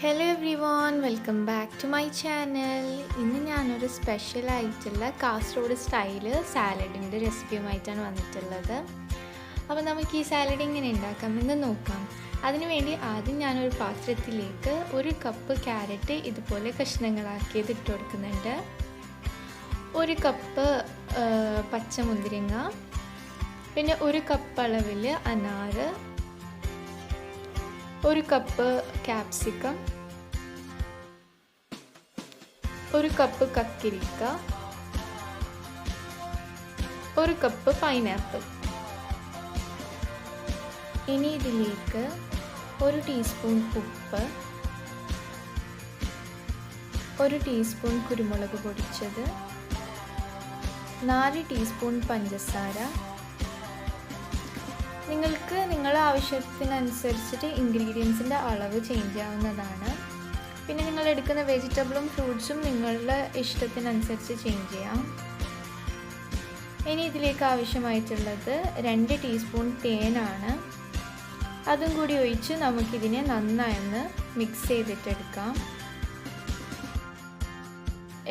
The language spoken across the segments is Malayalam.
Hello everyone, welcome back to my channel. ഇന്ന് ഞാനൊരു സ്പെഷ്യൽ ആയിട്ടുള്ള കാസർഗോഡ് സ്റ്റൈല് സാലഡിൻ്റെ റെസിപ്പിയുമായിട്ടാണ് വന്നിട്ടുള്ളത്. അപ്പോൾ നമുക്ക് ഈ സാലഡ് എങ്ങനെ ഉണ്ടാക്കാമെന്ന് നോക്കാം. അതിനുവേണ്ടി ആദ്യം ഞാനൊരു പാത്രത്തിലേക്ക് 1 കപ്പ് ക്യാരറ്റ് ഇതുപോലെ കഷ്ണങ്ങളാക്കിയത് ഇട്ട് കൊടുക്കുന്നുണ്ട്. 1 കപ്പ് പച്ചമുന്തിരിങ്ങ, പിന്നെ 1 കപ്പ് അളവിൽ അനാറ്, 1 കപ്പ് ക്യാപ്സിക്കം, 1 കപ്പ് കക്കിരിക്ക, 1 കപ്പ് പൈനാപ്പിൾ. ഇനി ഇതിലേക്ക് 1 ടീസ്പൂൺ ഉപ്പ്, 1 ടീസ്പൂൺ കുരുമുളക് പൊടിച്ചത്, 4 ടീസ്പൂൺ പഞ്ചസാര. നിങ്ങൾക്ക് നിങ്ങളുടെ ആവശ്യത്തിനനുസരിച്ചിട്ട് ഇൻഗ്രീഡിയൻസിൻ്റെ അളവ് ചേഞ്ച് ആവുന്നതാണ്. പിന്നെ നിങ്ങൾ എടുക്കുന്ന വെജിറ്റബിളും ഫ്രൂട്ട്സും നിങ്ങളുടെ ഇഷ്ടത്തിനനുസരിച്ച് ചേഞ്ച് ചെയ്യാം. ഇനി ഇതിലേക്ക് ആവശ്യമായിട്ടുള്ളത് 2 ടീസ്പൂൺ തേനാണ്. അതും കൂടി ഒഴിച്ച് നമുക്കിതിനെ നന്നായൊന്ന് മിക്സ് ചെയ്തിട്ടെടുക്കാം.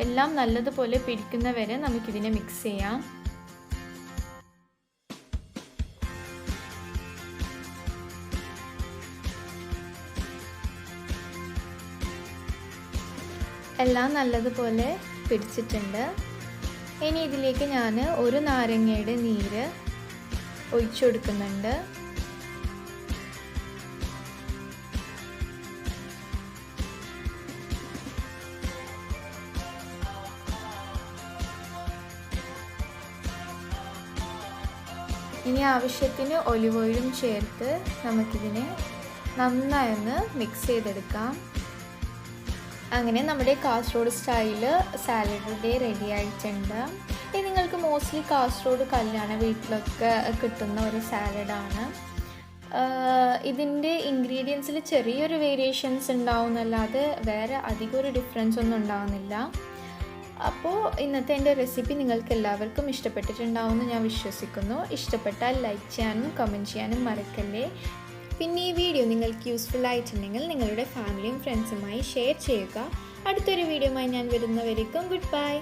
എല്ലാം നല്ലതുപോലെ പിടിക്കുന്നവരെ നമുക്കിതിനെ മിക്സ് ചെയ്യാം. എല്ലാം നല്ലതുപോലെ പിടിച്ചിട്ടുണ്ട്. ഇനി ഇതിലേക്ക് ഞാൻ 1 നാരങ്ങയുടെ നീര് ഒഴിച്ചു കൊടുക്കുന്നുണ്ട്. ഇനി ആവശ്യത്തിന് ഒലിവ് ഓയിലും ചേർത്ത് നമുക്കിതിനെ നന്നായൊന്ന് മിക്സ് ചെയ്തെടുക്കാം. അങ്ങനെ നമ്മുടെ കാസർഗോഡ് സ്റ്റൈല് സാലഡ് റെഡി ആയിട്ടുണ്ട്. ഇത് നിങ്ങൾക്ക് മോസ്റ്റ്ലി കാസർഗോഡ് കല്യാണ വീട്ടിലൊക്കെ കിട്ടുന്ന ഒരു സാലഡാണ്. ഇതിൻ്റെ ഇൻഗ്രീഡിയൻസിൽ ചെറിയൊരു വേരിയേഷൻസ് ഉണ്ടാവുന്നല്ലാതെ വേറെ അധികം ഒരു ഡിഫറൻസ് ഒന്നും ഉണ്ടാവുന്നില്ല. അപ്പോൾ ഇന്നത്തെ എൻ്റെ റെസിപ്പി നിങ്ങൾക്ക് എല്ലാവർക്കും ഇഷ്ടപ്പെട്ടിട്ടുണ്ടാവുമെന്ന് ഞാൻ വിശ്വസിക്കുന്നു. ഇഷ്ടപ്പെട്ടാൽ ലൈക്ക് ചെയ്യാനും കമൻറ്റ് ചെയ്യാനും മറക്കല്ലേ. പിന്നെ ഈ വീഡിയോ നിങ്ങൾക്ക് യൂസ്ഫുൾ ആയിട്ടുണ്ടെങ്കിൽ നിങ്ങളുടെ ഫാമിലിയും ഫ്രണ്ട്സുമായി ഷെയർ ചെയ്യുക. അടുത്തൊരു വീഡിയോയുമായി ഞാൻ വരുന്നവരേക്കും ഗുഡ് ബൈ.